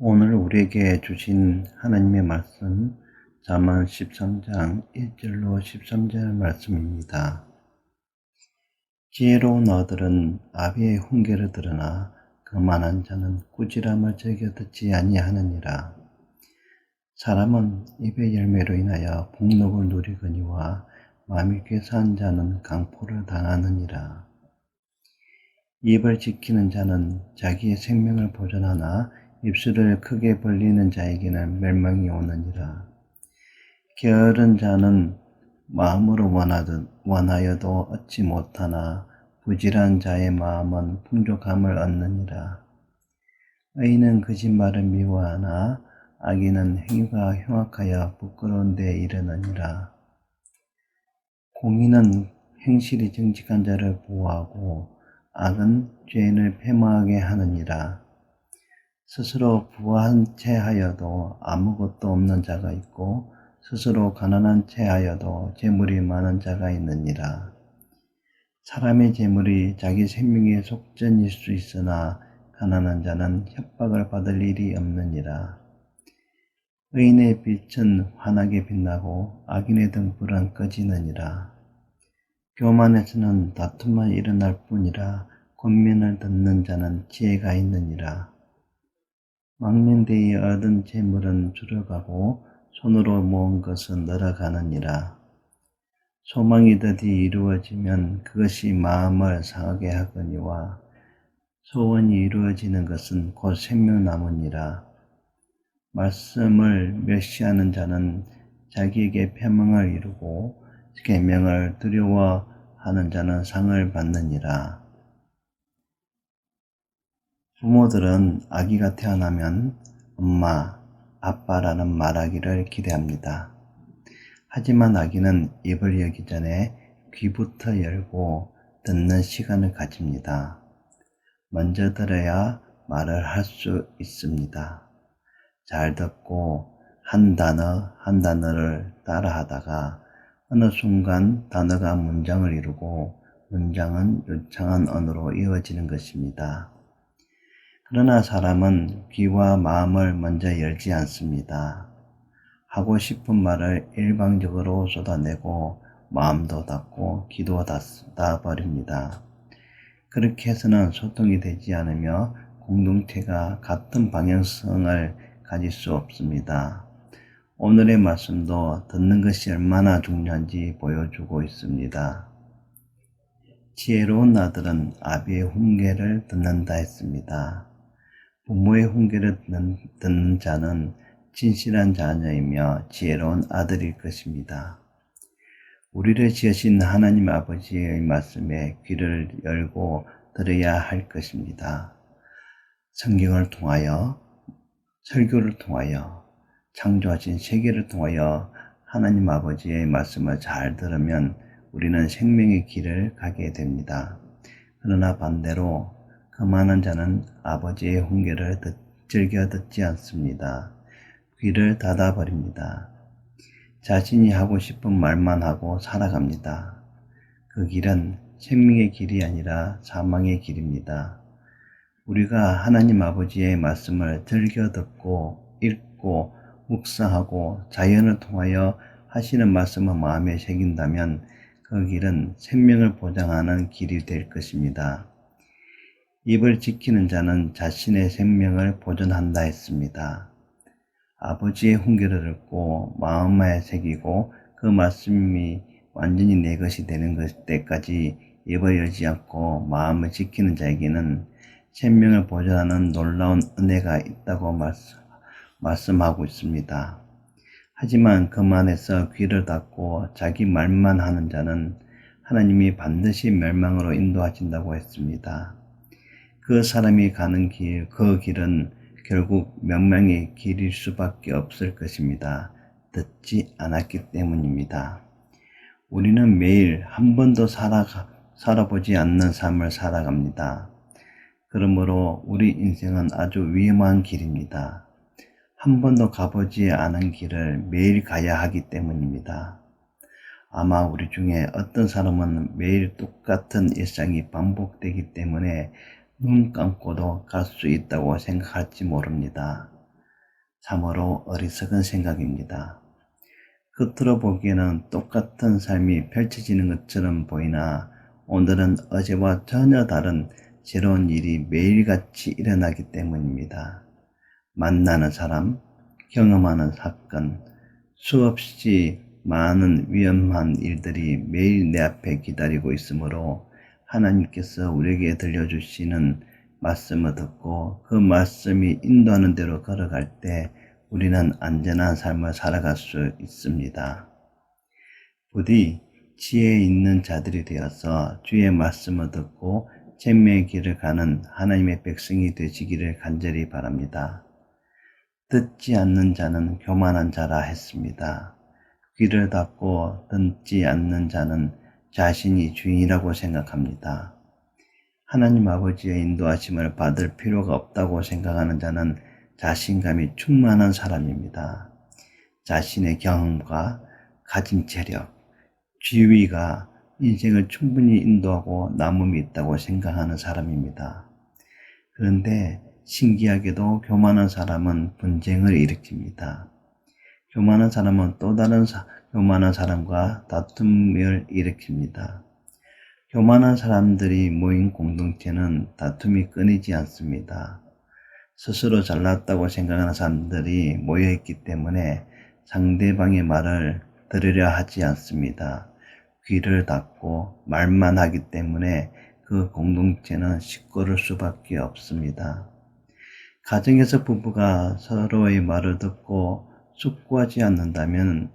오늘 우리에게 주신 하나님의 말씀, 잠언 13장 1절로 13절 말씀입니다. 지혜로운 아들은 아비의 훈계를 들으나 거만한 자는 꾸지람을 즐겨 듣지 아니하느니라. 사람은 입의 열매로 인하여 복록을 누리거니와 마음이 꾀사한 자는 강포를 당하느니라. 입을 지키는 자는 자기의 생명을 보존하나 입술을 크게 벌리는 자에게는 멸망이 오느니라. 게으른 자는 마음으로 원하여도 얻지 못하나 부지런한 자의 마음은 풍족함을 얻느니라. 의인은 거짓말을 미워하나 악인은 행위가 흉악하여 부끄러운 데 이르느니라. 공의는 행실이 정직한 자를 보호하고 악은 죄인을 패망하게 하느니라. 스스로 부한 채 하여도 아무것도 없는 자가 있고 스스로 가난한 채 하여도 재물이 많은 자가 있느니라. 사람의 재물이 자기 생명의 속전일 수 있으나 가난한 자는 협박을 받을 일이 없느니라. 의인의 빛은 환하게 빛나고 악인의 등불은 꺼지느니라. 교만에서는 다툼만 일어날 뿐이라 권면을 듣는 자는 지혜가 있느니라. 망령되이 얻은 재물은 줄어가고 손으로 모은 것은 늘어가느니라. 소망이 더디 이루어지면 그것이 마음을 상하게 하거니와 소원이 이루어지는 것은 곧 생명나무니라. 말씀을 멸시하는 자는 자기에게 패망을 이루고 계명을 두려워하는 자는 상을 받느니라. 부모들은 아기가 태어나면 엄마, 아빠라는 말하기를 기대합니다. 하지만 아기는 입을 열기 전에 귀부터 열고 듣는 시간을 가집니다. 먼저 들어야 말을 할 수 있습니다. 잘 듣고 한 단어 한 단어를 따라하다가 어느 순간 단어가 문장을 이루고 문장은 유창한 언어로 이어지는 것입니다. 그러나 사람은 귀와 마음을 먼저 열지 않습니다. 하고 싶은 말을 일방적으로 쏟아내고 마음도 닫고 귀도 닫아버립니다. 그렇게 해서는 소통이 되지 않으며 공동체가 같은 방향성을 가질 수 없습니다. 오늘의 말씀도 듣는 것이 얼마나 중요한지 보여주고 있습니다. 지혜로운 아들은 아비의 훈계를 듣는다 했습니다. 부모의 훈계를 듣는 자는 진실한 자녀이며 지혜로운 아들일 것입니다. 우리를 지으신 하나님 아버지의 말씀에 귀를 열고 들어야 할 것입니다. 성경을 통하여, 설교를 통하여, 창조하신 세계를 통하여 하나님 아버지의 말씀을 잘 들으면 우리는 생명의 길을 가게 됩니다. 그러나 반대로 거만한 자는 아버지의 훈계를 즐겨 듣지 않습니다. 귀를 닫아버립니다. 자신이 하고 싶은 말만 하고 살아갑니다. 그 길은 생명의 길이 아니라 사망의 길입니다. 우리가 하나님 아버지의 말씀을 즐겨 듣고 읽고 묵상하고 자연을 통하여 하시는 말씀을 마음에 새긴다면 그 길은 생명을 보장하는 길이 될 것입니다. 입을 지키는 자는 자신의 생명을 보존한다 했습니다. 아버지의 훈계를 듣고 마음에 새기고 그 말씀이 완전히 내 것이 되는 때까지 입을 열지 않고 마음을 지키는 자에게는 생명을 보존하는 놀라운 은혜가 있다고 말씀하고 있습니다. 하지만 그만해서 귀를 닫고 자기 말만 하는 자는 하나님이 반드시 멸망으로 인도하신다고 했습니다. 그 사람이 가는 길, 그 길은 결국 멸망의 길일 수밖에 없을 것입니다. 듣지 않았기 때문입니다. 우리는 매일 한 번도 살아보지 않는 삶을 살아갑니다. 그러므로 우리 인생은 아주 위험한 길입니다. 한 번도 가보지 않은 길을 매일 가야 하기 때문입니다. 아마 우리 중에 어떤 사람은 매일 똑같은 일상이 반복되기 때문에 눈 감고도 갈 수 있다고 생각할지 모릅니다. 참으로 어리석은 생각입니다. 겉으로 보기에는 똑같은 삶이 펼쳐지는 것처럼 보이나 오늘은 어제와 전혀 다른 새로운 일이 매일같이 일어나기 때문입니다. 만나는 사람, 경험하는 사건, 수없이 많은 위험한 일들이 매일 내 앞에 기다리고 있으므로 하나님께서 우리에게 들려주시는 말씀을 듣고 그 말씀이 인도하는 대로 걸어갈 때 우리는 안전한 삶을 살아갈 수 있습니다. 부디 지혜 있는 자들이 되어서 주의 말씀을 듣고 생명의 길을 가는 하나님의 백성이 되시기를 간절히 바랍니다. 듣지 않는 자는 교만한 자라 했습니다. 귀를 닫고 듣지 않는 자는 자신이 주인이라고 생각합니다. 하나님 아버지의 인도하심을 받을 필요가 없다고 생각하는 자는 자신감이 충만한 사람입니다. 자신의 경험과 가진 체력, 지위가 인생을 충분히 인도하고 남음이 있다고 생각하는 사람입니다. 그런데 신기하게도 교만한 사람은 분쟁을 일으킵니다. 교만한 사람은 또 다른 교만한 사람과 다툼을 일으킵니다. 교만한 사람들이 모인 공동체는 다툼이 끊이지 않습니다. 스스로 잘났다고 생각하는 사람들이 모여있기 때문에 상대방의 말을 들으려 하지 않습니다. 귀를 닫고 말만 하기 때문에 그 공동체는 시끄러울 수밖에 없습니다. 가정에서 부부가 서로의 말을 듣고 숙고하지 않는다면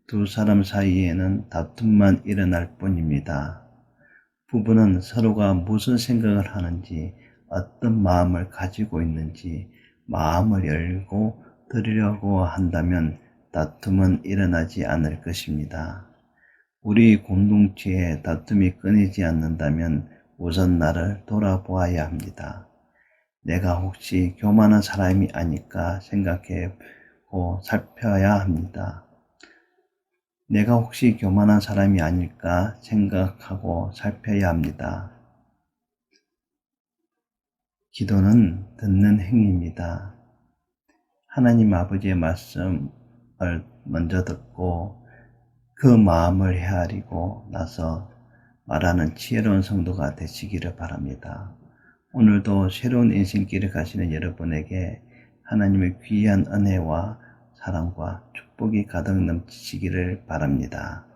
두 사람 사이에는 다툼만 일어날 뿐입니다. 부부는 서로가 무슨 생각을 하는지, 어떤 마음을 가지고 있는지 마음을 열고 들으려고 한다면 다툼은 일어나지 않을 것입니다. 우리 공동체에 다툼이 끊이지 않는다면 우선 나를 돌아보아야 합니다. 내가 혹시 교만한 사람이 아닐까 생각해보고 살펴야 합니다. 내가 혹시 교만한 사람이 아닐까 생각하고 살펴야 합니다. 기도는 듣는 행위입니다. 하나님 아버지의 말씀을 먼저 듣고 그 마음을 헤아리고 나서 말하는 지혜로운 성도가 되시기를 바랍니다. 오늘도 새로운 인생길을 가시는 여러분에게 하나님의 귀한 은혜와 사랑과 축복이 가득 넘치시기를 바랍니다.